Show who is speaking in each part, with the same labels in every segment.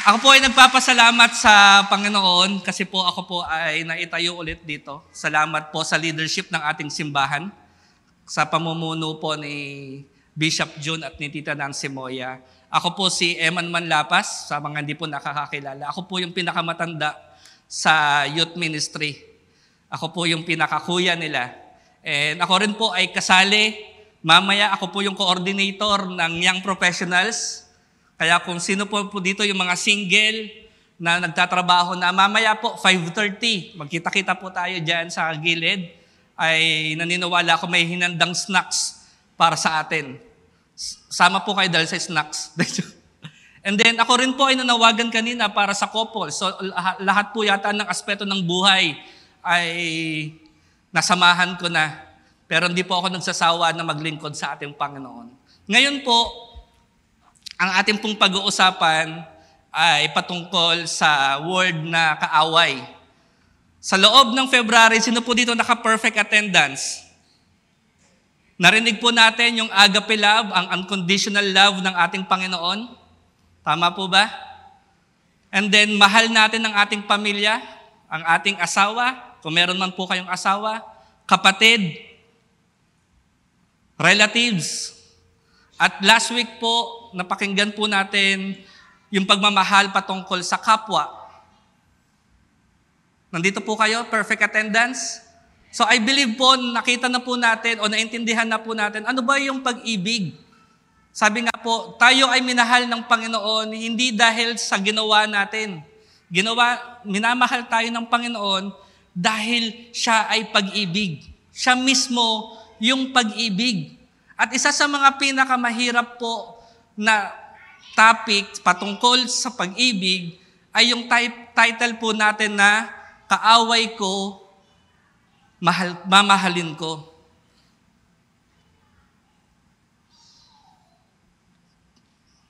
Speaker 1: Ako po ay nagpapasalamat sa Panginoon kasi po ako po ay naitayo ulit dito. Salamat po sa leadership ng ating simbahan, sa pamumuno po ni Bishop June at ni Tita Nancy Moya. Ako po si Eman Manlapas, sa mga hindi po nakakakilala. Ako po yung pinakamatanda sa youth ministry. Ako po yung pinakakuya nila. And ako rin po ay kasali. Mamaya ako po yung coordinator ng Young Professionals. Kaya kung sino po dito yung mga single na nagtatrabaho na mamaya po 5:30, magkita-kita po tayo dyan sa gilid, ay naniniwala ko may hinandang snacks para sa atin. Sama po kayo dahil sa snacks. And then ako rin po ay nanawagan kanina para sa couple. So lahat po yata ng aspeto ng buhay ay nasamahan ko na. Pero hindi po ako nagsasawa na maglingkod sa ating Panginoon. Ngayon po, ang ating pong pag-uusapan ay patungkol sa word na kaaway. Sa loob ng February, sino po dito naka-perfect attendance? Narinig po natin yung agape love, ang unconditional love ng ating Panginoon. Tama po ba? And then, mahal natin ang ating pamilya, ang ating asawa, kung meron man po kayong asawa, kapatid, relatives. At last week po, napakinggan po natin yung pagmamahal patungkol sa kapwa. Nandito po kayo, perfect attendance. So I believe po, nakita na po natin o naintindihan na po natin, ano ba yung pag-ibig? Sabi nga po, tayo ay minahal ng Panginoon, hindi dahil sa ginawa natin. Minamahal tayo ng Panginoon dahil siya ay pag-ibig. Siya mismo yung pag-ibig. At isa sa mga pinakamahirap po na topic patungkol sa pag-ibig ay yung title po natin na Kaaway Ko, Mamahalin Ko.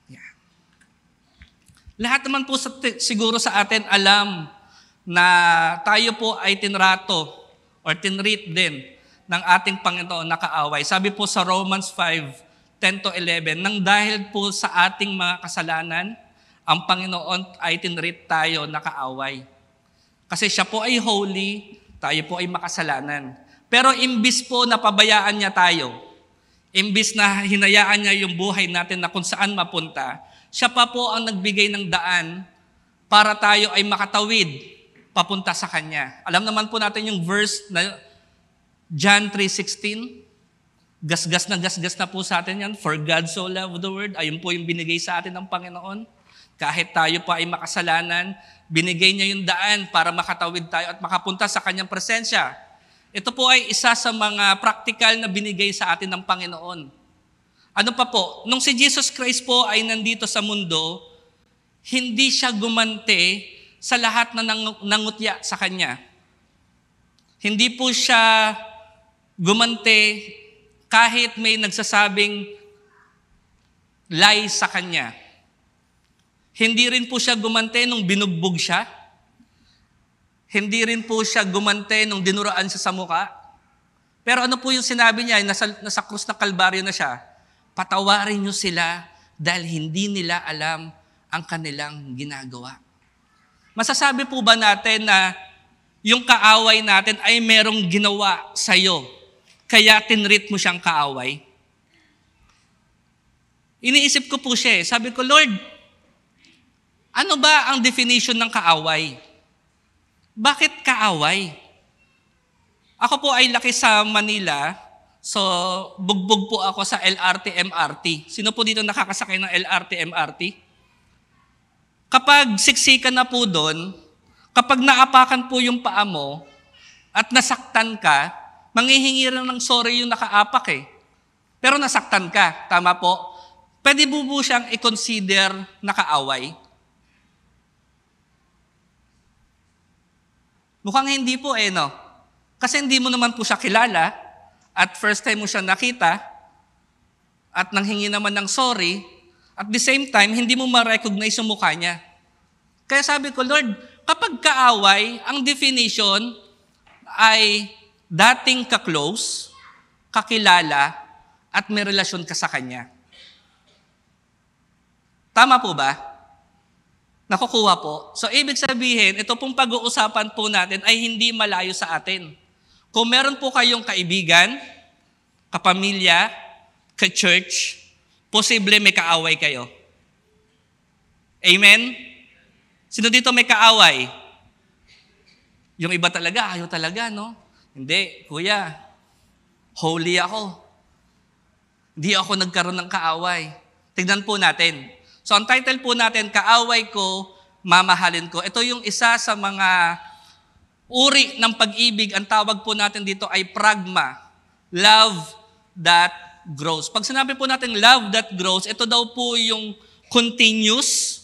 Speaker 1: Yeah. Lahat naman po siguro sa atin alam na tayo po ay tinrato or tinreat din ng ating Panginoon na kaaway. Sabi po sa Romans 5:10-11, nang dahil po sa ating mga kasalanan, ang Panginoon ay tinreat tayo na kaaway. Kasi siya po ay holy, tayo po ay makasalanan. Pero imbis po na pabayaan niya tayo, imbis na hinayaan niya yung buhay natin na kung saan mapunta, siya pa po ang nagbigay ng daan para tayo ay makatawid papunta sa Kanya. Alam naman po natin yung verse na John 3:16, gasgas na po sa atin yan. For God so loved the world, ayun po yung binigay sa atin ng Panginoon. Kahit tayo pa ay makasalanan, binigay niya yung daan para makatawid tayo at makapunta sa Kanyang presensya. Ito po ay isa sa mga practical na binigay sa atin ng Panginoon. Ano pa po? Nung si Jesus Christ po ay nandito sa mundo, hindi siya gumante sa lahat na nangutya sa Kanya. Hindi po siya gumante kahit may nagsasabing lie sa Kanya. Hindi rin po siya gumante nung binugbog siya. Hindi rin po siya gumante nung dinuraan siya sa muka. Pero ano po yung sinabi niya, nasa krus na Kalbaryo na siya, patawarin niyo sila dahil hindi nila alam ang kanilang ginagawa. Masasabi po ba natin na yung kaaway natin ay merong ginawa sa'yo, kaya tinreat mo siyang kaaway? Iniisip ko po siya. Sabi ko, Lord, ano ba ang definition ng kaaway? Bakit kaaway? Ako po ay laki sa Manila, so bugbog po ako sa LRT, MRT. Sino po dito nakakasakay ng LRT, MRT? Kapag siksikan na po doon, kapag naapakan po yung paa mo at nasaktan ka, manghihingi rin ng sorry yung nakaapak eh. Pero nasaktan ka, tama po? Pwede po siyang i-consider na kaaway? Mukhang hindi po no? Kasi hindi mo naman po siya kilala at first time mo siya nakita at nanghingi naman ng sorry, at the same time, hindi mo ma-recognize yung mukha niya. Kaya sabi ko, Lord, kapag kaaway, ang definition ay dating ka-close, kakilala, at may relasyon ka sa Kanya. Tama po ba? Nakukuha po. So, ibig sabihin, ito pong pag-uusapan po natin ay hindi malayo sa atin. Kung meron po kayong kaibigan, kapamilya, ka-church, posible may kaaway kayo. Amen? Sino dito may kaaway? Yung iba talaga, ayaw talaga, no? Hindi, kuya, holy ako. Hindi ako nagkaroon ng kaaway. Tignan po natin. So, ang title po natin, Kaaway Ko, Mamahalin Ko. Ito yung isa sa mga uri ng pag-ibig. Ang tawag po natin dito ay pragma. Love that grows. Pag sinabi po natin love that grows, ito daw po yung continuous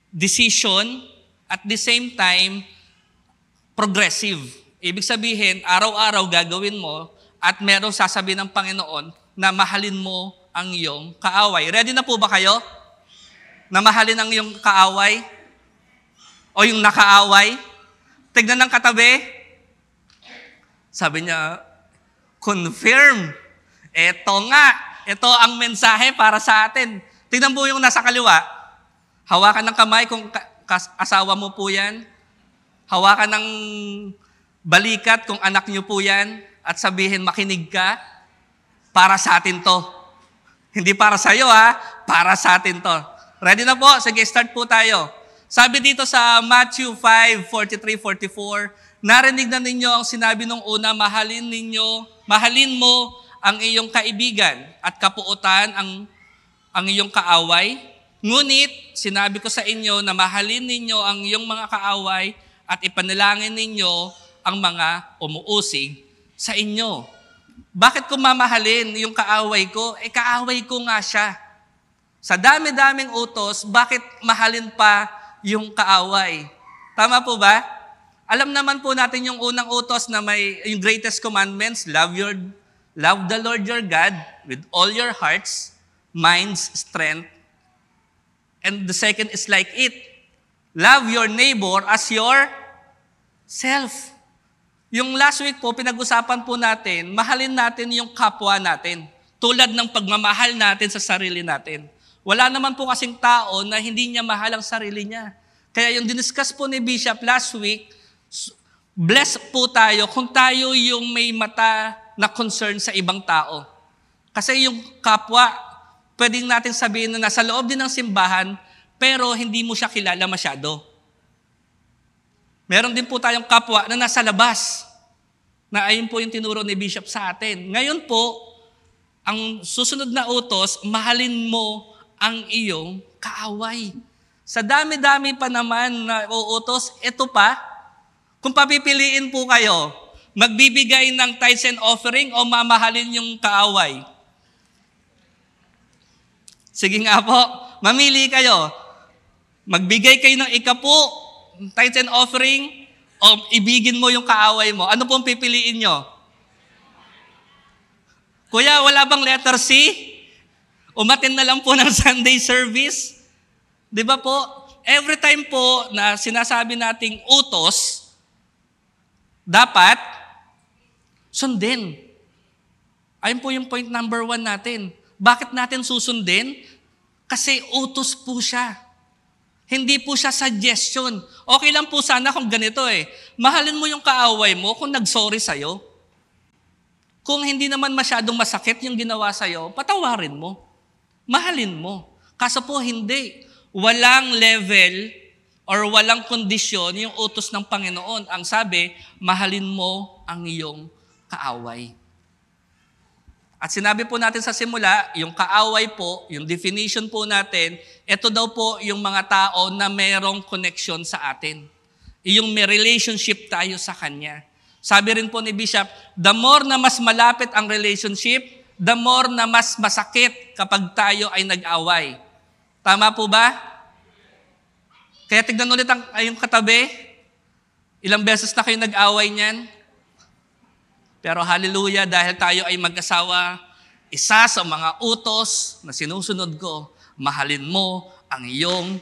Speaker 1: decision at the same time progressive. Ibig sabihin, araw-araw gagawin mo at merong sasabihin ng Panginoon na mahalin mo ang iyong kaaway. Ready na po ba kayo? Na mahalin ang iyong kaaway? O yung nakaaway? Tignan ng katabi. Sabi niya, confirm. Ito nga. Ito ang mensahe para sa atin. Tignan po yung nasa kaliwa. Hawakan ng kamay kung asawa mo po yan. Hawakan ng balikat kung anak niyo po yan. At sabihin, makinig ka. Para sa atin to. Hindi para sa iyo para sa atin to. Ready na po? Sige, start po tayo. Sabi dito sa Matthew 5:43-44, narinig na ninyo ang sinabi nung una, mahalin mo ang iyong kaibigan at kapuutan ang iyong kaaway. Ngunit, sinabi ko sa inyo na mahalin ninyo ang iyong mga kaaway at ipanalangin ninyo ang mga umuusig sa inyo. Bakit ko mamahalin yung kaaway ko? Kaaway ko nga siya. Sa dami-daming utos, bakit mahalin pa yung kaaway? Tama po ba? Alam naman po natin yung unang utos na may yung greatest commandments, love the Lord your God with all your hearts, minds, strength. And the second is like it. Love your neighbor as yourself. Yung last week po, pinag-usapan po natin, mahalin natin yung kapwa natin. Tulad ng pagmamahal natin sa sarili natin. Wala naman po kasing tao na hindi niya mahal ang sarili niya. Kaya yung diniscuss po ni Bishop last week, bless po tayo kung tayo yung may mata na concern sa ibang tao. Kasi yung kapwa, pwedeng natin sabihin na nasa loob din ng simbahan, pero hindi mo siya kilala masyado. Meron din po tayong kapwa na nasa labas, na ayun po yung tinuro ni Bishop sa atin. Ngayon po, ang susunod na utos, mahalin mo ang iyong kaaway. Sa dami-dami pa naman na uutos, ito pa, kung papipiliin po kayo, magbibigay ng tithes and offering o mamahalin yung kaaway? Sige nga po, mamili kayo. Magbigay kayo ng ikapu, tithes and offering, o ibigin mo yung kaaway mo. Ano pong pipiliin nyo? Kuya, wala bang letter C? Umatin na lang po ng Sunday service. Di ba po? Every time po na sinasabi nating utos, dapat sundin. Ayun po yung point number 1 natin. Bakit natin susundin? Kasi utos po siya. Hindi po siya suggestion. Okay lang po sana kung ganito Mahalin mo yung kaaway mo kung nag-sorry sa'yo. Kung hindi naman masyadong masakit yung ginawa sa'yo, patawarin mo. Mahalin mo. Kaso po hindi. Walang level or walang kondisyon yung utos ng Panginoon. Ang sabi, mahalin mo ang iyong kaaway. At sinabi po natin sa simula, yung kaaway po, yung definition po natin, ito daw po yung mga tao na mayroong connection sa atin. Yung may relationship tayo sa Kanya. Sabi rin po ni Bishop, the more na mas malapit ang relationship, the more na mas masakit kapag tayo ay nag-away. Tama po ba? Kaya tignan ulit yung katabi. Ilang beses na kayo nag-away niyan? Pero hallelujah, dahil tayo ay mag-asawa, isa sa mga utos na sinusunod ko, mahalin mo ang iyong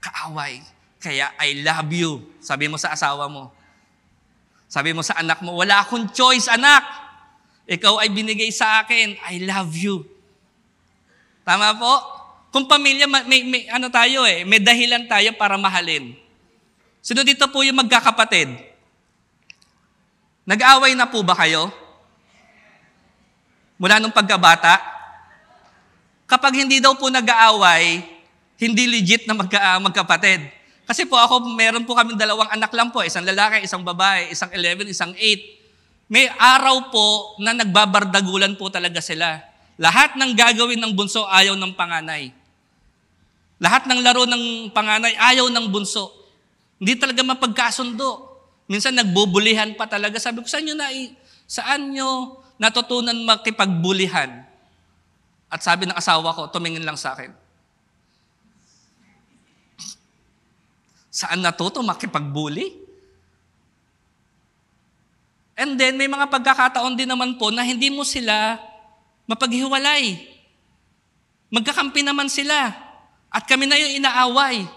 Speaker 1: kaaway. Kaya I love you. Sabi mo sa asawa mo. Sabi mo sa anak mo, wala akong choice, anak. Ikaw ay binigay sa akin. I love you. Tama po? Kung pamilya, may ano tayo may dahilan tayo para mahalin. Sino dito po yung magkakapatid? Nag-aaway na po ba kayo? Mula nung pagkabata? Kapag hindi daw po nag-aaway, hindi legit na magkapatid. Kasi po ako, meron po kami 2 anak lang po. Isang lalaki, isang babae, isang 11, isang 8. May araw po na nagbabardagulan po talaga sila. Lahat ng gagawin ng bunso ayaw ng panganay. Lahat ng laro ng panganay ayaw ng bunso. Hindi talaga mapagkasundo. Minsan nagbubulihan pa talaga. Sabi ko, saan nyo natutunan makipagbulihan? At sabi ng asawa ko, tumingin lang sa akin. Saan natuto makipagbuli? And then, may mga pagkakataon din naman po na hindi mo sila mapaghiwalay. Magkakampi naman sila. At kami na yung inaaway.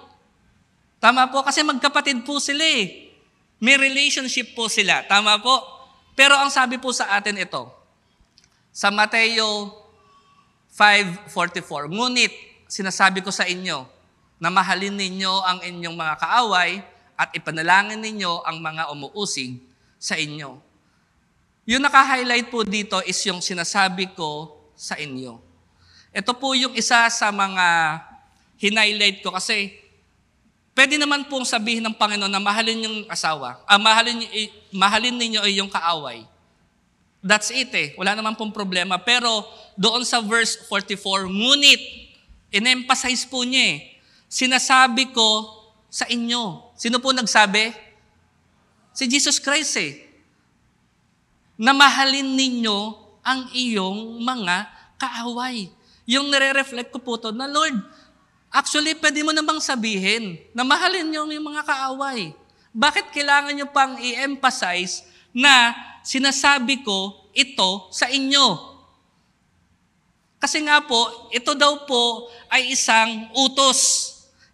Speaker 1: Tama po, kasi magkapatid po sila May relationship po sila. Tama po? Pero ang sabi po sa atin ito, sa Mateo 5:44, ngunit sinasabi ko sa inyo na mahalin ninyo ang inyong mga kaaway at ipanalangin ninyo ang mga umuusig sa inyo. Yung naka-highlight po dito is yung sinasabi ko sa inyo. Ito po yung isa sa mga hinighlight ko kasi pwede naman pong sabihin ng Panginoon na mahalin yung asawa, mahalin ninyo ay yung kaaway. That's it Wala naman pong problema. Pero doon sa verse 44, ngunit, in-emphasize po niya sinasabi ko sa inyo. Sino po nagsabi? Si Jesus Christ na mahalin ninyo ang iyong mga kaaway. Yung nire-reflect ko po to na Lord, actually pwede mo namang sabihin na mahalin niyo yung mga kaaway. Bakit kailangan niyo pang i-emphasize na sinasabi ko ito sa inyo? Kasi nga po, ito daw po ay isang utos.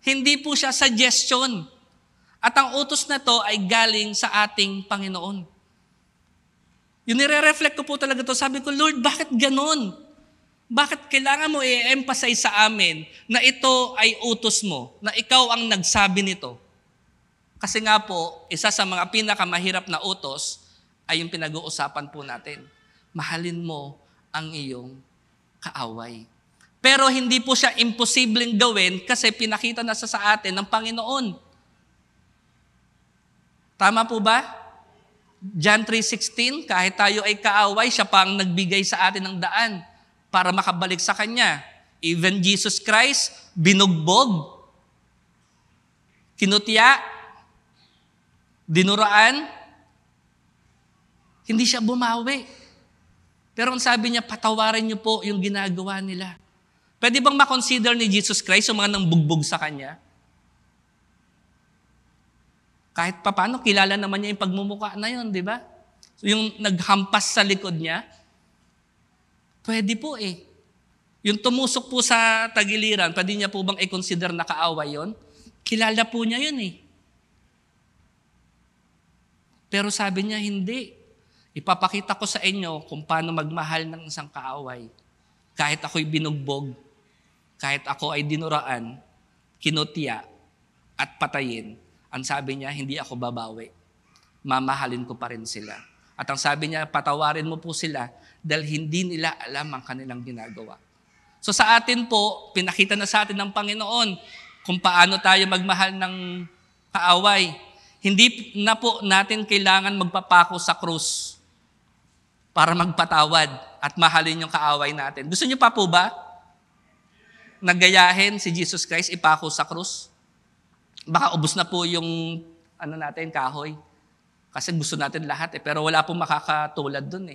Speaker 1: Hindi po siya suggestion. At ang utos na to ay galing sa ating Panginoon. Yung nire-reflect ko po talaga to, sabi ko, Lord, bakit ganon? Bakit kailangan mo i-emphasize sa amin na ito ay utos mo, na ikaw ang nagsabi nito? Kasi nga po, isa sa mga pinakamahirap na utos ay yung pinag-uusapan po natin. Mahalin mo ang iyong kaaway. Pero hindi po siya imposibleng gawin kasi pinakita na sa atin ng Panginoon. Tama po ba? John 3:16, kahit tayo ay kaaway, siya pa ang nagbigay sa atin ng daan para makabalik sa Kanya. Even Jesus Christ, binugbog, kinutya, dinuraan, hindi siya bumawi. Pero ang sabi niya, patawarin niyo po yung ginagawa nila. Pwede bang makonsider ni Jesus Christ yung mga nangbugbog sa Kanya? Kahit paano, kilala naman niya yung pagmumukha na yun, di ba? So, yung naghampas sa likod niya, pwede po Yung tumusok po sa tagiliran, pwede niya po bang i-consider na kaaway yun? Kilala po niya yun Pero sabi niya, hindi. Ipapakita ko sa inyo kung paano magmahal ng isang kaaway. Kahit ako'y binugbog, kahit ako ay dinuraan, kinutya, at patayin, ang sabi niya, hindi ako babawi. Mamahalin ko pa rin sila. At ang sabi niya, patawarin mo po sila dahil hindi nila alam ang kanilang ginagawa. So sa atin po, pinakita na sa atin ng Panginoon kung paano tayo magmahal ng kaaway. Hindi na po natin kailangan magpapako sa krus para magpatawad at mahalin yung kaaway natin. Gusto niyo pa po ba? Nagayahin si Jesus Christ, ipako sa krus? Baka ubos na po yung kahoy. Kasi gusto natin lahat pero wala pong makakatulad dun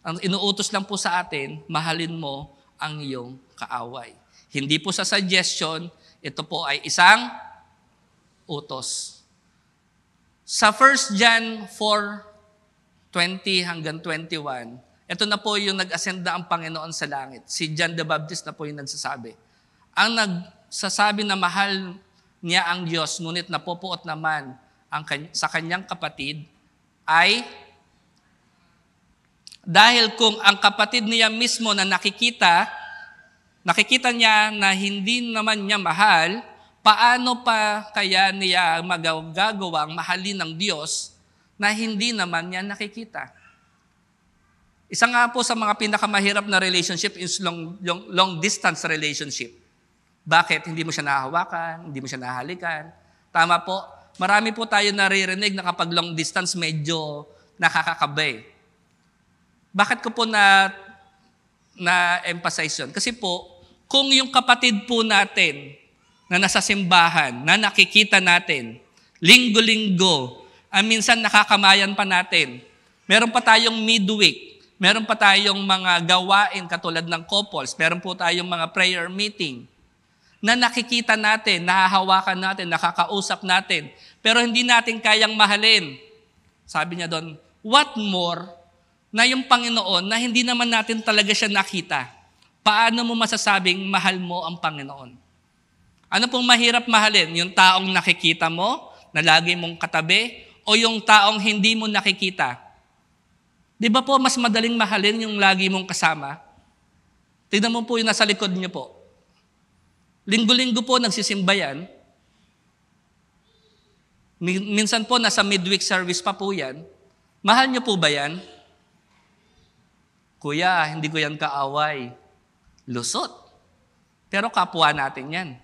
Speaker 1: Ang inuutos lang po sa atin, mahalin mo ang iyong kaaway. Hindi po sa suggestion, ito po ay isang utos. Sa 1 John 4:20 hanggang 21, ito na po yung nag-ascend na ang Panginoon sa langit. Si John the Baptist na po yung nagsasabi. Ang nagsasabi na mahal niya ang Diyos, ngunit napupuot naman sa kanyang kapatid ay dahil kung ang kapatid niya mismo na nakikita nakikita niya na hindi naman niya mahal, paano pa kaya niya magagawang mahalin ng Diyos na hindi naman niya nakikita? Isa nga po sa mga pinakamahirap na relationship is long distance relationship. Bakit? Hindi mo siya nahahawakan, hindi mo siya nahalikan. Tama po. Marami po tayo naririnig na kapag long distance medyo nakakakabay. Bakit ko po na-emphasize yun? Kasi po, kung yung kapatid po natin na nasa simbahan, na nakikita natin, linggo-linggo, minsan nakakamayan pa natin, meron pa tayong midweek, meron pa tayong mga gawain katulad ng couples, meron po tayong mga prayer meeting, na nakikita natin, nahahawakan natin, nakakausap natin, pero hindi natin kayang mahalin. Sabi niya doon, what more na yung Panginoon na hindi naman natin talaga siya nakita? Paano mo masasabing mahal mo ang Panginoon? Ano pong mahirap mahalin? Yung taong nakikita mo, na lagi mong katabi, o yung taong hindi mo nakikita? Di ba po mas madaling mahalin yung lagi mong kasama? Tignan mo po yung nasa likod niyo po. Linggo-linggo po nagsisimba yan. Minsan po nasa midweek service pa po yan. Mahal niyo po ba yan? Kuya, hindi ko yan kaaway. Lusot. Pero kapwa natin yan.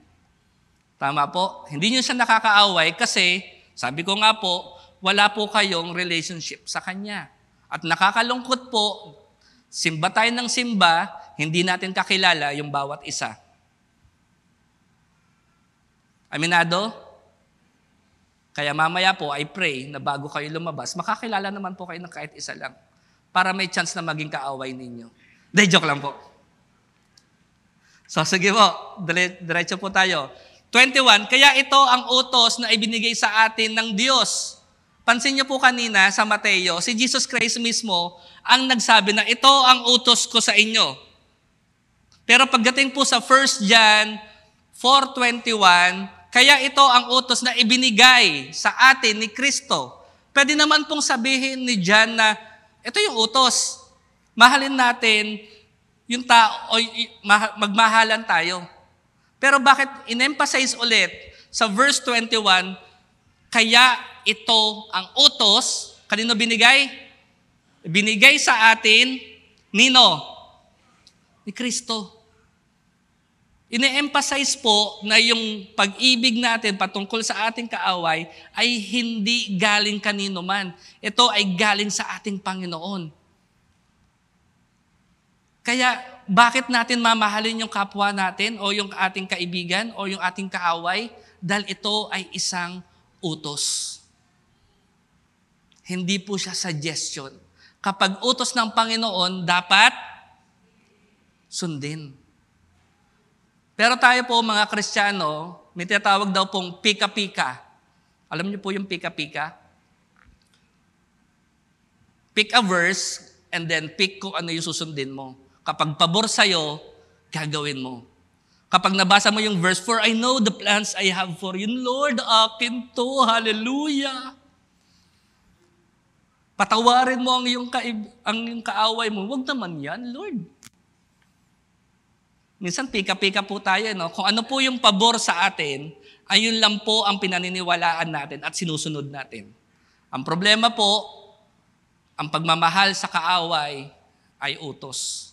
Speaker 1: Tama po. Hindi niyo siya nakakaaway kasi, sabi ko nga po, wala po kayong relationship sa Kanya. At nakakalungkot po, simba tayo ng simba, hindi natin kakilala yung bawat isa. Aminado? Kaya mamaya po, I pray na bago kayo lumabas, makakilala naman po kayo ng kahit isa lang para may chance na maging kaaway ninyo. Day, joke lang po. So sige po, diretso po tayo. 21, kaya ito ang utos na ibinigay sa atin ng Diyos. Pansin niyo po kanina sa Mateo, si Jesus Christ mismo ang nagsabi na ito ang utos ko sa inyo. Pero pagdating po sa 1 John 4:21, kaya ito ang utos na ibinigay sa atin ni Kristo. Pwede naman pong sabihin ni John na ito yung utos. Mahalin natin yung tao, o magmahalan tayo. Pero bakit in-emphasize ulit sa verse 21, kaya ito ang utos, kanino binigay? Binigay sa atin, nino? Ni Kristo. Ine-emphasize po na yung pag-ibig natin patungkol sa ating kaaway ay hindi galing kanino man. Ito ay galing sa ating Panginoon. Kaya bakit natin mamahalin yung kapwa natin o yung ating kaibigan o yung ating kaaway? Dahil ito ay isang utos. Hindi po siya suggestion. Kapag utos ng Panginoon, dapat sundin. Pero tayo po mga Kristiyano, may tinatawag daw pong pika-pika. Alam niyo po yung pika-pika? Pick a verse and then pick kung ano yung susundin mo. Kapag pabor sa'yo, gagawin mo. Kapag nabasa mo yung verse, for I know the plans I have for you. Lord, akin to. Hallelujah. Patawarin mo ang iyong kaaway mo. Huwag naman yan, Lord. Minsan pika-pika po tayo, no? Kung ano po yung pabor sa atin, ayun lang po ang pinaniniwalaan natin at sinusunod natin. Ang problema po, ang pagmamahal sa kaaway ay utos.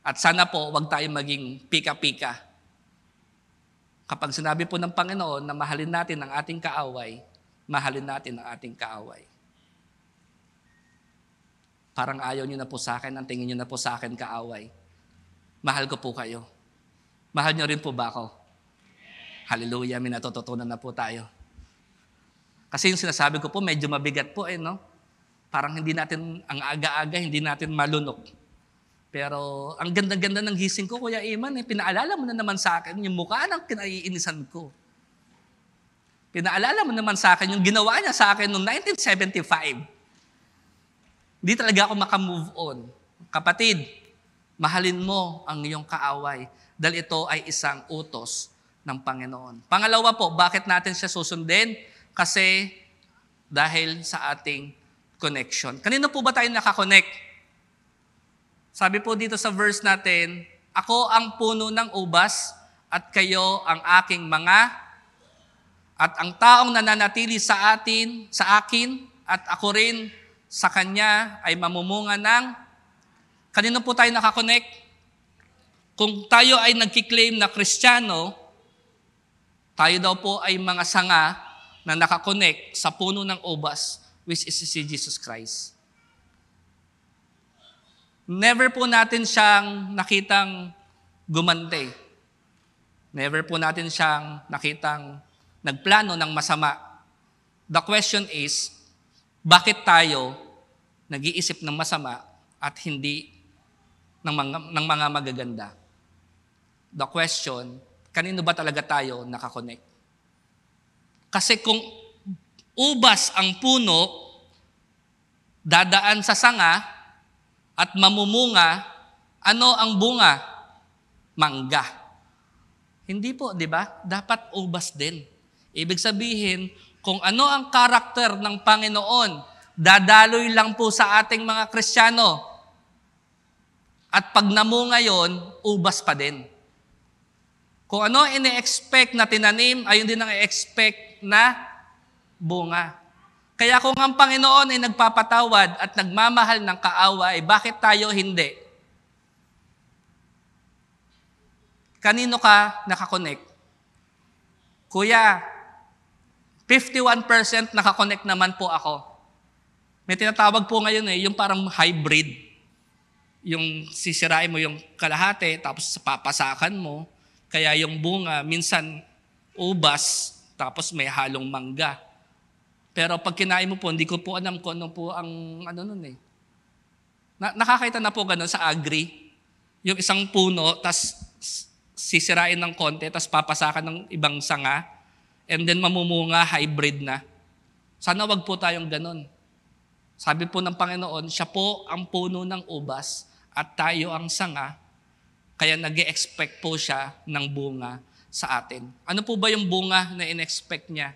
Speaker 1: At sana po, wag tayo maging pika-pika. Kapag sinabi po ng Panginoon na mahalin natin ang ating kaaway, mahalin natin ang ating kaaway. Parang ayaw niyo na po sa akin, ang tingin niyo na po sa akin kaaway. Mahal ko po kayo. Mahal niyo rin po ba ako? Hallelujah, may natututunan na po tayo. Kasi yung sinasabi ko po, medyo mabigat po no? Parang hindi natin, ang aga-aga, hindi natin malunok. Pero ang ganda-ganda ng gising ko, Kuya Iman, pinaalala mo na naman sa akin yung mukha ng kinaiinisan ko. Pinaalala mo naman sa akin yung ginawa niya sa akin noong 1975. Hindi talaga ako makamove on. Kapatid, mahalin mo ang iyong kaaway dahil ito ay isang utos ng Panginoon. Pangalawa po, bakit natin siya susundin? Kasi dahil sa ating connection. Kanino po ba tayo nakakonect? Sabi po dito sa verse natin, Ako ang puno ng ubas at kayo ang aking at ang taong nananatili sa akin at ako rin sa kanya ay mamumunga ng, kanino po tayo nakakonect? Kung tayo ay nagkiklaim na Kristiyano, tayo daw po ay mga sanga na nakakonect sa puno ng ubas, which is si Jesus Christ. Never po natin siyang nakitang gumante. Never po natin siyang nakitang nagplano ng masama. The question is, bakit tayo nag-iisip ng masama at hindi ng mga magaganda? The question, kanino ba talaga tayo nakakonect? Kasi kung ubas ang puno, dadaan sa sanga, at mamumunga, ano ang bunga? Mangga. Hindi po, di ba? Dapat ubas din. Ibig sabihin, kung ano ang karakter ng Panginoon, dadaloy lang po sa ating mga Kristiyano. At pag namunga yon, ubas pa din. Kung ano ini-expect na tinanim, ayun din ang i-expect na bunga. Kaya kung ang Panginoon ay nagpapatawad at nagmamahal ng kaaway, bakit tayo hindi? Kanino ka nakakonect? Kuya, 51% nakakonect naman po ako. May tinatawag po ngayon yung parang hybrid. Yung sisirain mo yung kalahati, tapos papasakan mo. Kaya yung bunga, minsan ubas, tapos may halong mangga. Pero pag kinain mo po, hindi ko po alam kung ano po ang nun eh. Nakakita na po gano'n sa agri. Yung isang puno, tas sisirain ng konti, tas papasakan ng ibang sanga, and then mamumunga, hybrid na. Sana wag po tayong gano'n. Sabi po ng Panginoon, siya po ang puno ng ubas at tayo ang sanga, kaya nag-e-expect po siya ng bunga sa atin. Ano po ba yung bunga na in-expect niya?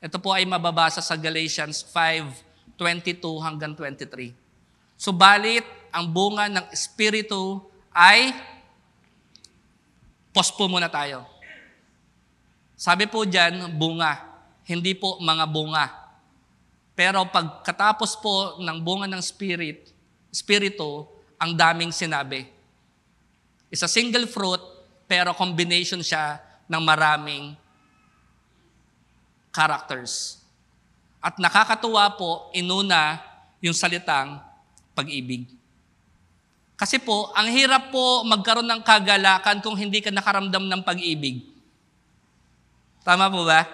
Speaker 1: Ito po ay mababasa sa Galatians 5:22 hanggang 23. Subalit, ang bunga ng Espiritu ay, pause po muna tayo. Sabi po dyan, bunga, hindi po mga bunga. Pero pagkatapos po ng bunga ng Espiritu, ang daming sinabi. It's a single fruit, pero combination siya ng maraming characters. At nakakatuwa po, inuna yung salitang pag-ibig. Kasi po, ang hirap po magkaroon ng kagalakan kung hindi ka nakaramdam ng pag-ibig. Tama po ba?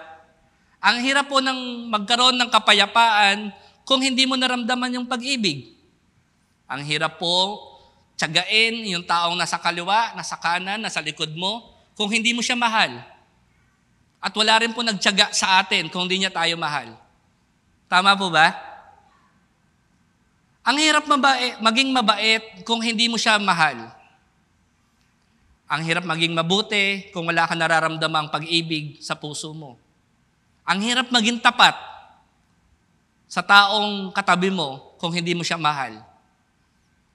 Speaker 1: Ang hirap po ng magkaroon ng kapayapaan kung hindi mo naramdaman yung pag-ibig. Ang hirap po tiyagain yung taong nasa kaliwa, nasa kanan, nasa likod mo, kung hindi mo siya mahal. At wala rin po nagtiyaga sa atin kung hindi niya tayo mahal. Tama po ba? Ang hirap maging mabait kung hindi mo siya mahal. Ang hirap maging mabuti kung wala ka nararamdamang pag-ibig sa puso mo. Ang hirap maging tapat sa taong katabi mo kung hindi mo siya mahal.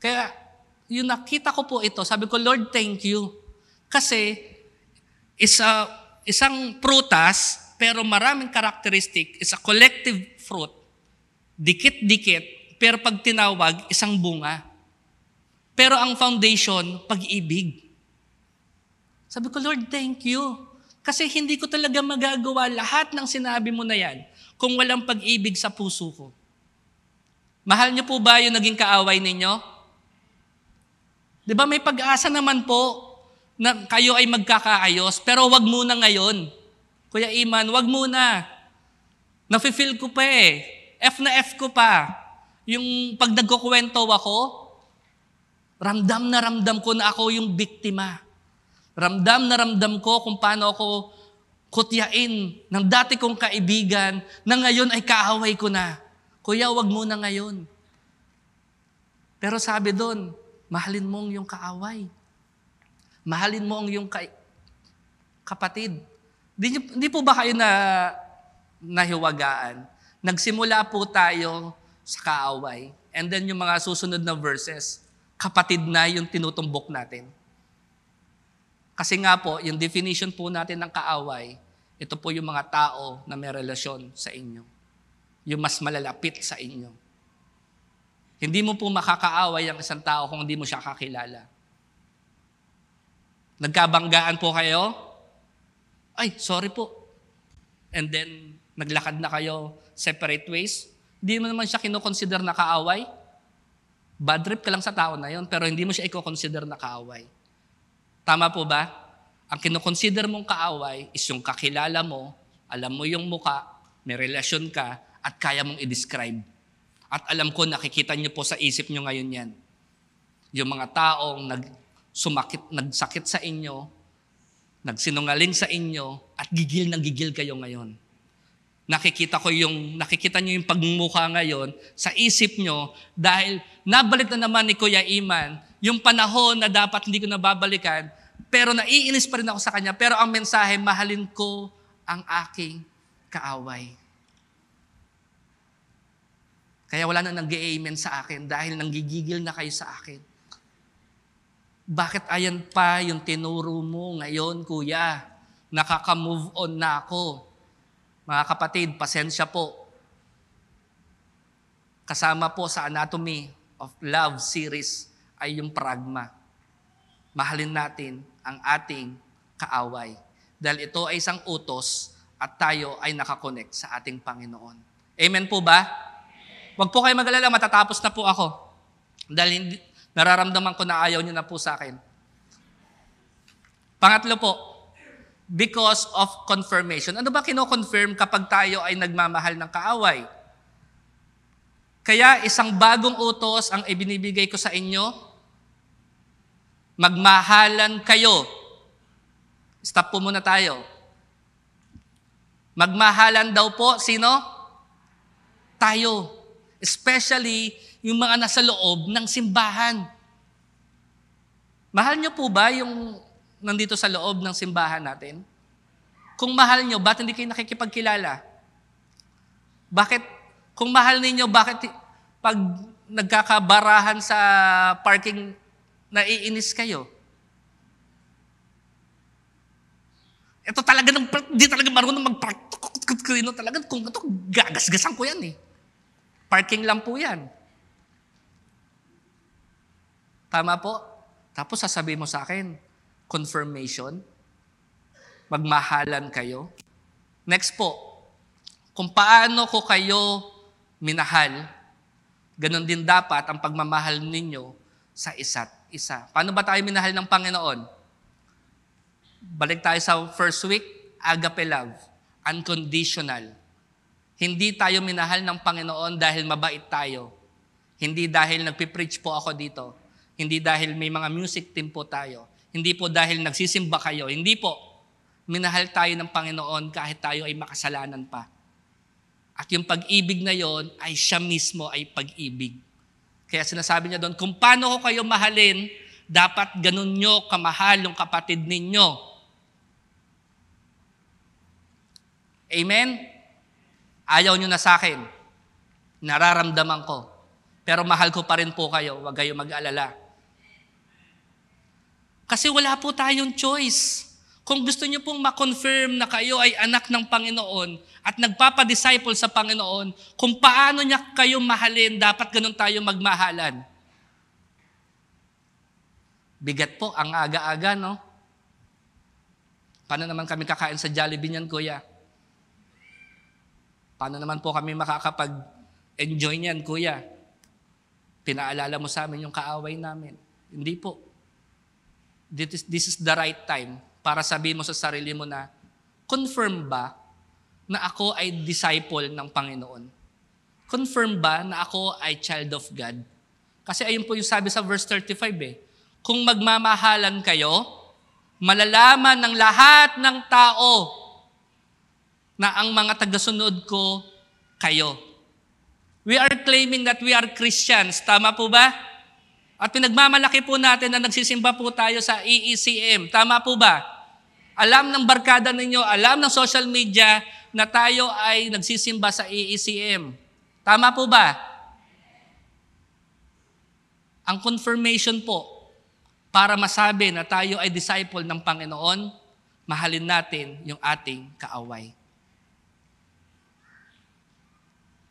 Speaker 1: Kaya, yung nakita ko po ito, sabi ko, Lord, thank you. Kasi, isang prutas, pero maraming karakteristik, is a collective fruit. Dikit-dikit, pero pag tinawag, isang bunga. Pero ang foundation, pag-ibig. Sabi ko, Lord, thank you. Kasi hindi ko talaga magagawa lahat ng sinabi mo na yan kung walang pag-ibig sa puso ko. Mahal niyo po ba yung naging kaaway ninyo? Di ba may pag-asa naman po na kayo ay magkakaayos, pero wag muna ngayon. Kuya Iman, wag muna. Nafe-feel ko pa eh. F na F ko pa. Yung pag nagkukwento ako, ramdam na ramdam ko na ako yung biktima. Ramdam na ramdam ko kung paano ako kutyain ng dati kong kaibigan na ngayon ay kaaway ko na. Kuya, wag muna ngayon. Pero sabi doon, mahalin mo ang iyong kaaway. Mahalin mo ang iyong kapatid. Di po ba kayo nahiwagaan? Nagsimula po tayo sa kaaway. And then yung mga susunod na verses, kapatid na yung tinutumbok natin. Kasi nga po, yung definition po natin ng kaaway, ito po yung mga tao na may relasyon sa inyo. Yung mas malalapit sa inyo. Hindi mo po makakaaway ang isang tao kung hindi mo siya kakilala. Nagkabanggaan po kayo? Ay, sorry po. And then, naglakad na kayo separate ways. Hindi mo naman siya kinoconsider na kaaway. Bad trip ka lang sa tao na yon, pero hindi mo siya i-consider na kaaway. Tama po ba? Ang kinoconsider mong kaaway is yung kakilala mo, alam mo yung muka, may relasyon ka, at kaya mong i-describe. At alam ko, nakikita niyo po sa isip niyo ngayon yan. Yung mga taong nagsakit sa inyo, nagsinungaling sa inyo, at gigil na gigil kayo ngayon. Nakikita niyo yung pagmumukha ngayon sa isip niyo dahil nabalik na naman ni Kuya Iman yung panahon na dapat hindi ko nababalikan, pero naiinis pa rin ako sa kanya. Pero ang mensahe, mahalin ko ang aking kaaway. Kaya wala na nag-amen sa akin dahil nanggigigil na kayo sa akin. Bakit ayan pa yung tinuro mo ngayon, Kuya? Nakaka-move on na ako. Mga kapatid, pasensya po. Kasama po sa Anatomy of Love series ay yung pragma. Mahalin natin ang ating kaaway. Dahil ito ay isang utos at tayo ay nakakonect sa ating Panginoon. Amen po ba? Huwag po kayo mag-alala, matatapos na po ako. Dahil nararamdaman ko na ayaw niyo na po sa akin. Pangatlo po, because of confirmation. Ano ba kino-confirm kapag tayo ay nagmamahal ng kaaway? Kaya isang bagong utos ang ibinibigay ko sa inyo, magmahalan kayo. Stop po muna tayo. Magmahalan daw po, sino? Tayo. Especially yung mga nasa loob ng simbahan. Mahal niyo po ba yung nandito sa loob ng simbahan natin? Kung mahal niyo, bakit hindi kayo nakikipagkilala? Bakit, kung mahal ninyo, bakit pag nagkakabarahan sa parking, naiinis kayo? Ito talaga, di talaga marunong mag-parking talaga. Kung ito, gagasgasan ko yan eh. Parking lang po yan. Tama po? Tapos sasabihin mo sa akin, confirmation, magmahalan kayo. Next po, kung paano ko kayo minahal, ganun din dapat ang pagmamahal ninyo sa isa't isa. Paano ba tayo minahal ng Panginoon? Balik tayo sa first week, agape love, unconditional. Hindi tayo minahal ng Panginoon dahil mabait tayo. Hindi dahil nagpipreach po ako dito. Hindi dahil may mga music team po tayo. Hindi po dahil nagsisimba kayo. Hindi po. Minahal tayo ng Panginoon kahit tayo ay makasalanan pa. At yung pag-ibig na yon ay siya mismo ay pag-ibig. Kaya sinasabi niya doon, kung paano ko kayo mahalin, dapat ganun nyo kamahal yung kapatid ninyo. Amen? Ayaw nyo na sa akin. Nararamdaman ko. Pero mahal ko pa rin po kayo. Huwag kayo mag-alala. Kasi wala po tayong choice. Kung gusto nyo pong ma-confirm na kayo ay anak ng Panginoon at nagpapadisciple sa Panginoon, kung paano niya kayo mahalin, dapat ganun tayo magmahalan. Bigat po, ang aga-aga, no? Paano naman kami kakain sa Jollibee niyan, Kuya? Paano naman po kami makakapag-enjoy niyan, Kuya? Pinaalala mo sa amin yung kaaway namin. Hindi po. This is the right time para sabihin mo sa sarili mo na, confirm ba na ako ay disciple ng Panginoon? Confirm ba na ako ay child of God? Kasi ayun po yung sabi sa verse 35 eh. Kung magmamahalan kayo, malalaman ng lahat ng tao na ang mga tagasunod ko kayo. We are claiming that we are Christians. Tama po ba? At pinagmamalaki po natin na nagsisimba po tayo sa EECM. Tama po ba? Alam ng barkada ninyo, alam ng social media na tayo ay nagsisimba sa EECM. Tama po ba? Ang confirmation po, para masabi na tayo ay disciple ng Panginoon, mahalin natin yung ating kaaway.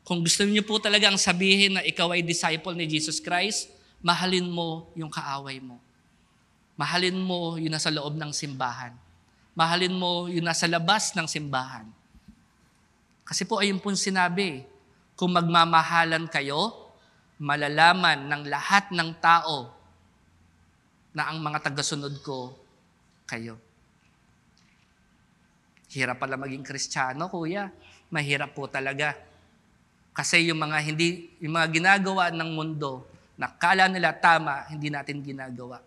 Speaker 1: Kung gusto niyo po talagang sabihin na ikaw ay disciple ni Jesus Christ, mahalin mo yung kaaway mo. Mahalin mo yung nasa loob ng simbahan. Mahalin mo yung nasa labas ng simbahan. Kasi po ayun po sinabi, kung magmamahalan kayo, malalaman ng lahat ng tao na ang mga tagasunod ko kayo. Hirap pala maging Kristiyano, kuya. Mahirap po talaga. Kasi yung mga ginagawa ng mundo na kala nila tama, hindi natin ginagawa.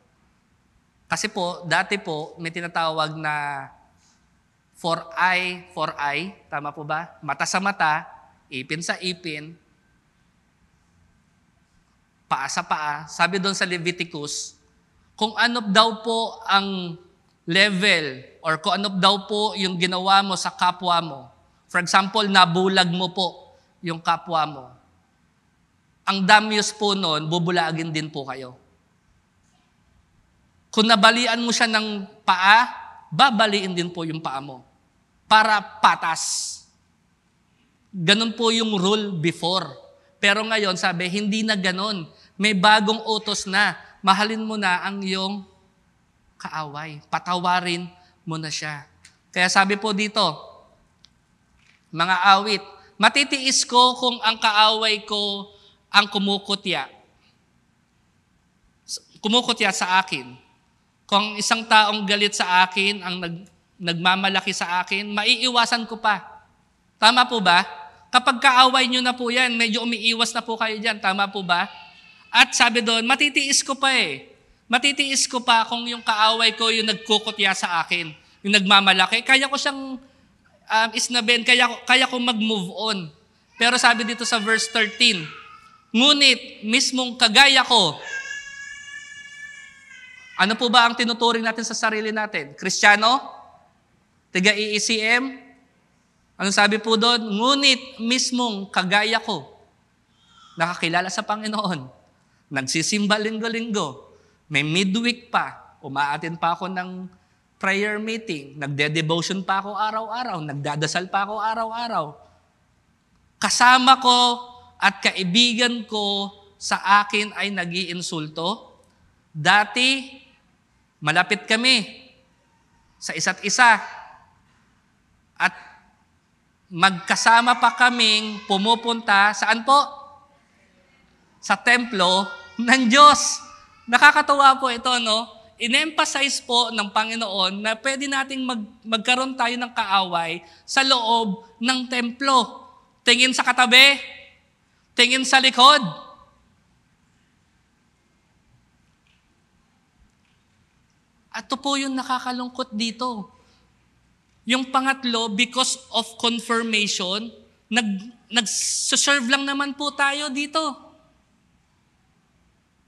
Speaker 1: Kasi po, dati po, may tinatawag na for eye, tama po ba? Mata sa mata, ipin sa ipin, paa sa paa. Sabi doon sa Leviticus, kung ano daw po ang level or kung ano daw po yung ginawa mo sa kapwa mo. For example, nabulag mo po yung kapwa mo. Ang damyos po noon, bubulagin din po kayo. Kung nabalian mo siya ng paa, babaliin din po yung paa mo. Para patas. Ganon po yung rule before. Pero ngayon, sabi, hindi na ganon. May bagong utos na. Mahalin mo na ang iyong kaaway. Patawarin mo na siya. Kaya sabi po dito, mga awit, matitiis ko kung ang kaaway ko ang kumukutya. Kumukutya sa akin. Kung isang taong galit sa akin, ang nagmamalaki sa akin, maiiwasan ko pa. Tama po ba? Kapag kaaway nyo na po yan, medyo umiiwas na po kayo dyan. Tama po ba? At sabi doon, matitiis ko pa eh. Matitiis ko pa kung yung kaaway ko yung nagkukutya sa akin, yung nagmamalaki. Kaya ko siyang isnabin, kaya ko mag-move on. Pero sabi dito sa verse 13, ngunit mismong kagaya ko, ano po ba ang tinuturing natin sa sarili natin? Kristiyano? Tiga-EECM? Anong sabi po doon? Ngunit mismong kagaya ko, nakakilala sa Panginoon, nagsisimba linggo-linggo, may midweek pa, umaatin pa ako ng prayer meeting, nagde-devotion pa ako araw-araw, nagdadasal pa ako araw-araw. Kasama ko at kaibigan ko sa akin ay nag-iinsulto. Dati, malapit kami sa isa't isa. At magkasama pa kaming pumupunta, saan po? Sa templo ng Diyos. Nakakatuwa po ito, no? In-emphasize po ng Panginoon na pwede nating magkaroon tayo ng kaaway sa loob ng templo. Tingin sa katabi, tingin sa likod. At ito po yung nakakalungkot dito. Yung pangatlo, because of confirmation, nag-serve lang naman po tayo dito.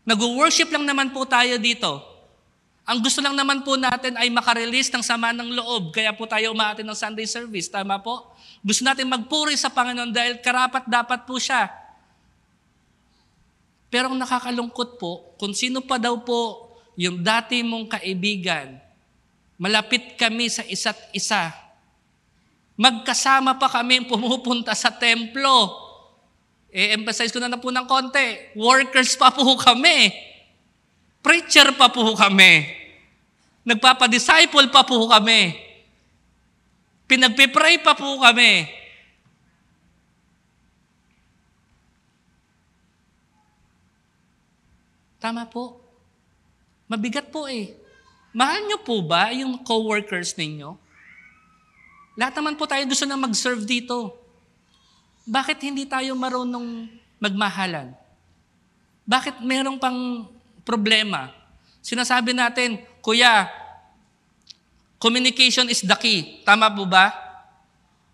Speaker 1: Nag-worship lang naman po tayo dito. Ang gusto lang naman po natin ay makarelease ng sama ng loob. Kaya po tayo umaatin ng Sunday service. Tama po? Gusto natin magpuri sa Panginoon dahil karapat dapat po siya. Pero ang nakakalungkot po, kung sino pa daw po yung dati mong kaibigan, malapit kami sa isa't isa. Magkasama pa kami pumupunta sa templo. Emphasize ko na po ng konti. Workers pa po kami. Preacher pa po kami. Nagpapadisciple pa po kami. Pinagpipray pa po kami. Tama po. Mabigat po eh. Mahal niyo po ba yung co-workers ninyo? Lahat naman po tayo gusto na mag-serve dito. Bakit hindi tayo marunong magmahalan? Bakit merong pang problema? Sinasabi natin, Kuya, communication is the key. Tama po ba?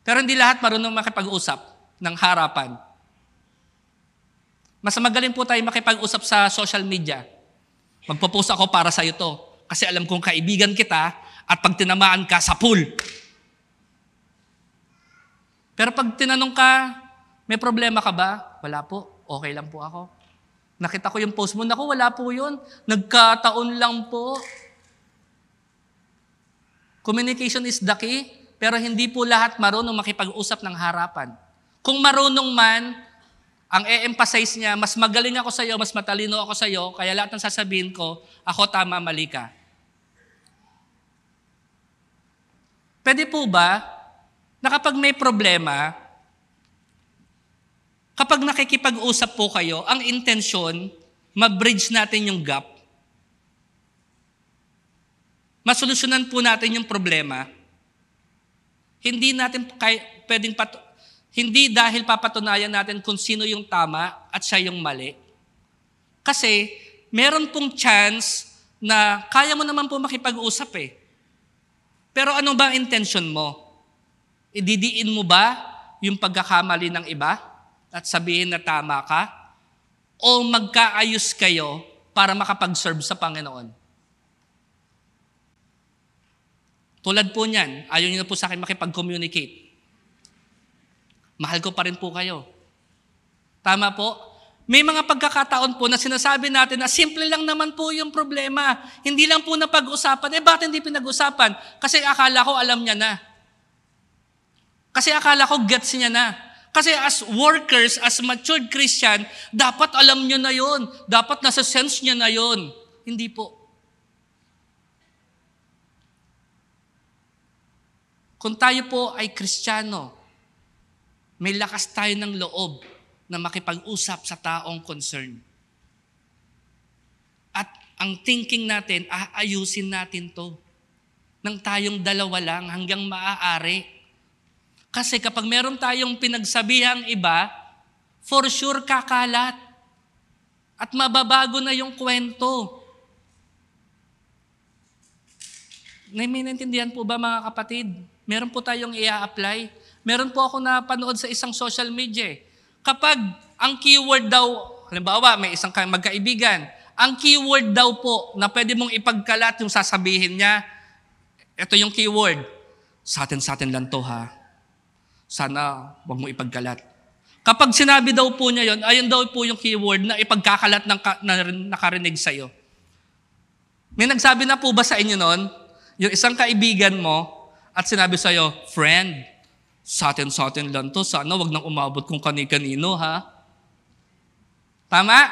Speaker 1: Pero hindi lahat marunong makipag-usap ng harapan. Mas magaling po tayo makipag-usap sa social media. Magpo-post ako para sa iyo to. Kasi alam kong kaibigan kita at pag tinamaan ka, sa pool. Pero pag tinanong ka, may problema ka ba? Wala po. Okay lang po ako. Nakita ko yung post mo. Naku, wala po yun. Nagkataon lang po. Communication is the key, pero hindi po lahat marunong makipag-usap ng harapan. Kung marunong man, ang e-emphasize niya, mas magaling ako sa'yo, mas matalino ako sa'yo, kaya lahat ng sasabihin ko, ako tama, mali ka. Pwede po ba, na kapag may problema, kapag nakikipag-usap po kayo, ang intensyon, ma-bridge natin yung gap. Masolusyonan po natin yung problema. Hindi natin hindi dahil papatunayan natin kung sino yung tama at siya yung mali. Kasi meron pong chance na kaya mo naman po makipag-usap eh. Pero ano ba ang intention mo? Ididiin mo ba yung pagkakamali ng iba at sabihin na tama ka? O magkaayos kayo para makapag-serve sa Panginoon? Tulad po niyan, ayaw niyo na po sa akin makipag-communicate. Mahal ko pa rin po kayo. Tama po? May mga pagkakataon po na sinasabi natin na simple lang naman po yung problema. Hindi lang po napag-usapan. Bakit hindi pinag-usapan? Kasi akala ko alam niya na. Kasi akala ko gets niya na. Kasi as workers, as matured Christian, dapat alam niyo na yon. Dapat nasa sense niya na yon. Hindi po. Kung tayo po ay Kristiyano, may lakas tayo ng loob na makipag-usap sa taong concern. At ang thinking natin, aayusin natin to. Nang tayong dalawa lang hanggang maaari. Kasi kapag meron tayong pinagsabihang iba, for sure kakalat. At mababago na yung kwento. May naintindihan po ba mga kapatid? Meron po tayong i-apply. Meron po ako napanood sa isang social media. Kapag ang keyword daw, halimbawa may isang magkaibigan, ang keyword daw po na pwede mong ipagkalat yung sasabihin niya, ito yung keyword, sa atin lang to ha. Sana wag mo ipagkalat. Kapag sinabi daw po niya yon, ayun daw po yung keyword na ipagkakalat na nakarinig sa'yo. May nagsabi na po ba sa inyo nun? Yung isang kaibigan mo at sinabi sa'yo, friend, sa atin lang to. Sana wag nang umabot kung kani-kanino, ha? Tama?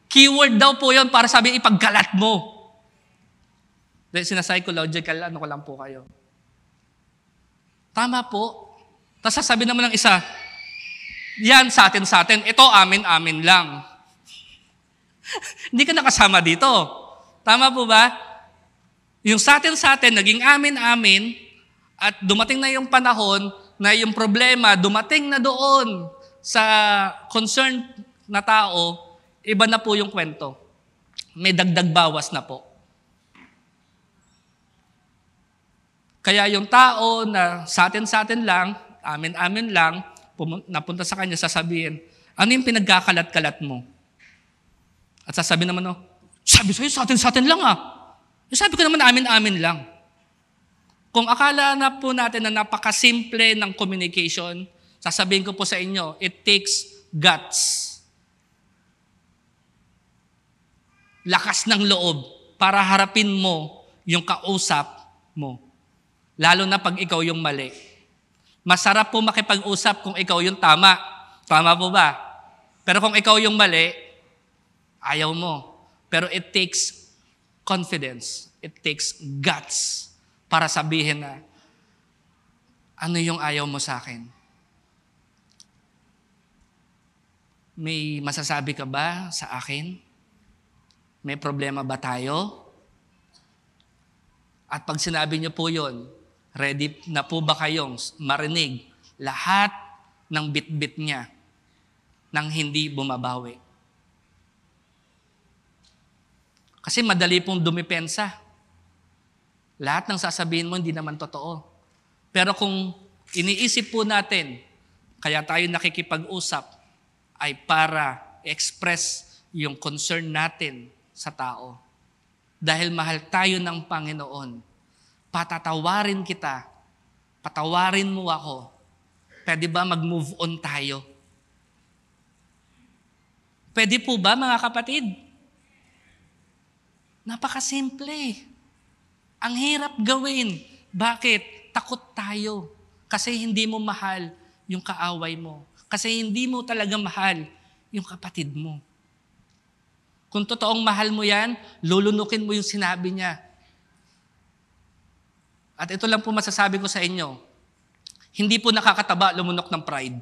Speaker 1: Keyword daw po yon para sabihin ipagkalat mo. Sinapsychological, ano ko lang po kayo. Tama po. Tapos sasabi naman ng isa, yan sa atin. Ito amin lang. Hindi ka nakasama dito. Tama po ba? Yung sa atin, naging amin, at dumating na yung panahon na yung problema dumating na doon sa concerned na tao, iba na po yung kwento. May dagdag bawas na po. Kaya yung tao na sa atin lang, amin lang, napunta sa kanya, sasabihin, ano yung pinagkakalat-kalat mo? At sasabihin naman, sabi sa'yo, sa atin lang sabi ko naman, amin lang. Kung akala na po natin na napakasimple ng communication, sasabihin ko po sa inyo, it takes guts. Lakas ng loob para harapin mo yung kausap mo. Lalo na pag ikaw yung mali. Masarap po makipag-usap kung ikaw yung tama. Tama po ba? Pero kung ikaw yung mali, ayaw mo. Pero it takes confidence. It takes guts para sabihin na, ano yung ayaw mo sa akin? May masasabi ka ba sa akin? May problema ba tayo? At pag sinabi niyo po yun, ready na po ba kayong marinig lahat ng bit-bit niya nang hindi bumabawi? Kasi madali pong dumipensa. Lahat ng sasabihin mo hindi naman totoo. Pero kung iniisip po natin, kaya tayo nakikipag-usap, ay para express yung concern natin sa tao. Dahil mahal tayo ng Panginoon, patatawarin kita, patawarin mo ako. Pwede ba mag-move on tayo? Pwede po ba, mga kapatid? Napakasimple. Ang hirap gawin. Bakit? Takot tayo. Kasi hindi mo mahal yung kaaway mo. Kasi hindi mo talaga mahal yung kapatid mo. Kung totoong mahal mo yan, lulunukin mo yung sinabi niya. At ito lang po masasabi ko sa inyo, hindi po nakakataba lumunok ng pride.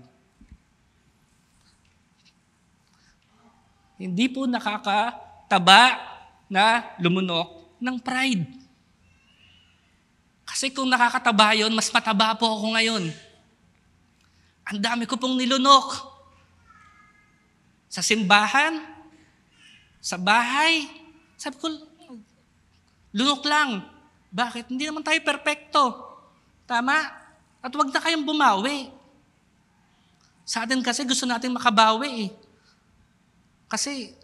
Speaker 1: Hindi po nakakataba na lumunok ng pride. Kasi kung nakakataba yun, mas mataba po ako ngayon. Ang dami ko pong nilunok. Sa simbahan, sa bahay, sabi ko, lunok lang. Bakit? Hindi naman tayo perpekto. Tama? At huwag na kayong bumawi. Sa atin kasi gusto natin makabawi eh. Kasi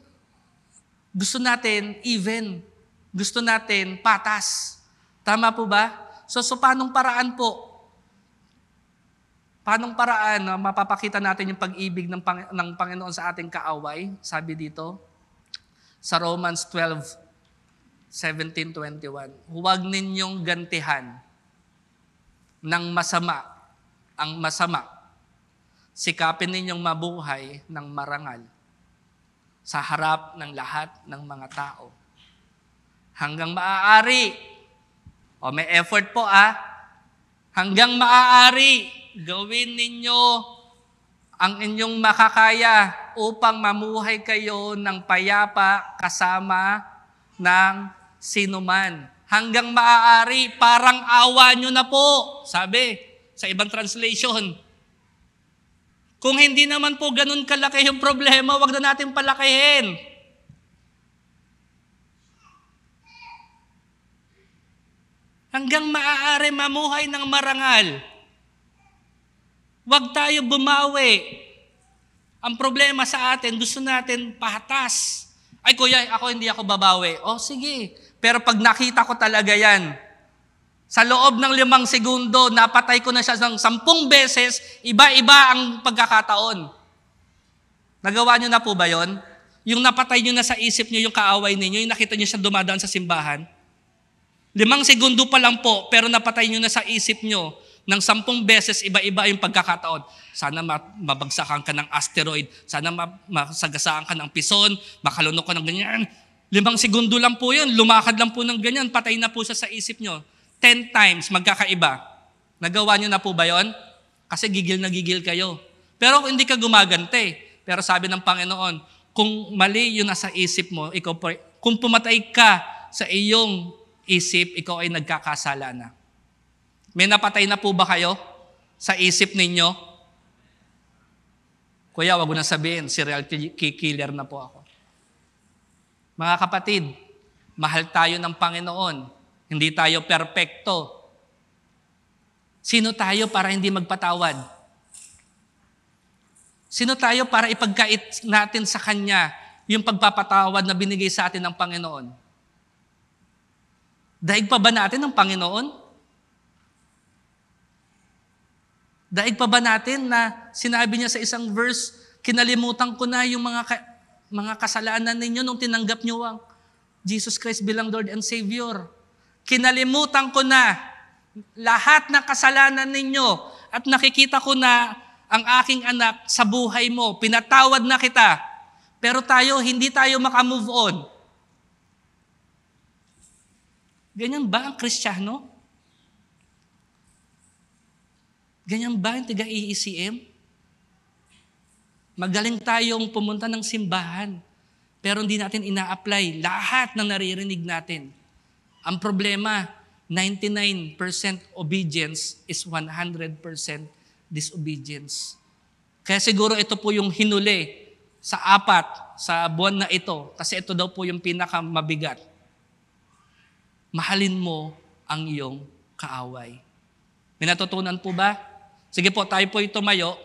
Speaker 1: gusto natin even. Gusto natin patas. Tama po ba? So paanong paraan po? Paanong paraan na mapapakita natin yung pag-ibig ng Panginoon sa ating kaaway? Sabi dito, sa Romans 12:17-21, huwag ninyong gantihan ng masama ang masama. Sikapin ninyong mabuhay ng marangal sa harap ng lahat ng mga tao. Hanggang maaari, may effort po hanggang maaari, gawin ninyo ang inyong makakaya upang mamuhay kayo ng payapa kasama ng sinuman. Hanggang maaari, parang awa nyo na po, sabi sa ibang translation. Kung hindi naman po ganun kalaki yung problema, wag na natin palakihin. Hanggang maaari mamuhay ng marangal. Wag tayo bumawi. Ang problema sa atin, gusto natin patas. Ay kuya, hindi ako babawi. Sige. Pero pag nakita ko talaga yan, sa loob ng 5 segundo, napatay ko na siya ng 10 beses, iba-iba ang pagkakataon. Nagawa niyo na po ba yon? Yung napatay niyo na sa isip niyo yung kaaway ninyo, yung nakita niyo siya dumadaan sa simbahan? 5 segundo pa lang po, pero napatay niyo na sa isip niyo ng 10 beses, iba-iba yung pagkakataon. Sana mabagsakan ka ng asteroid, sana masagasaan ka ng pison, makalunok ka ng ganyan. 5 segundo lang po yun, lumakad lang po ng ganyan, patay na po siya sa isip niyo. 10 times, magkakaiba. Nagawa niyo na po ba yon? Kasi gigil na gigil kayo. Pero hindi ka gumagante. Pero sabi ng Panginoon, kung mali yun nasa isip mo, kung pumatay ka sa iyong isip, ikaw ay nagkakasala na. May napatay na po ba kayo sa isip ninyo? Kuya, wag mo na sabihin, serial killer na po ako. Mga kapatid, mahal tayo ng Panginoon. Hindi tayo perpekto. Sino tayo para hindi magpatawad? Sino tayo para ipagkait natin sa Kanya yung pagpapatawad na binigay sa atin ng Panginoon? Daig pa ba natin ng Panginoon? Daig pa ba natin na sinabi niya sa isang verse, kinalimutan ko na yung mga kasalanan ninyo nung tinanggap niyo ang Jesus Christ bilang Lord and Savior. Kinalimutan ko na lahat ng kasalanan ninyo at nakikita ko na ang aking anak sa buhay mo. Pinatawad na kita. Pero hindi tayo makamove on. Ganyan ba ang Kristiyano? Ganyan ba ang tiga-EECM? Magaling tayong pumunta ng simbahan, pero hindi natin ina-apply lahat ng naririnig natin. Ang problema, 99% obedience is 100% disobedience. Kaya siguro ito po yung hinuli sa 4 sa buwan na ito, kasi ito daw po yung pinakamabigat. Mahalin mo ang iyong kaaway. May natutunan po ba? Sige po, tayo po tumayo.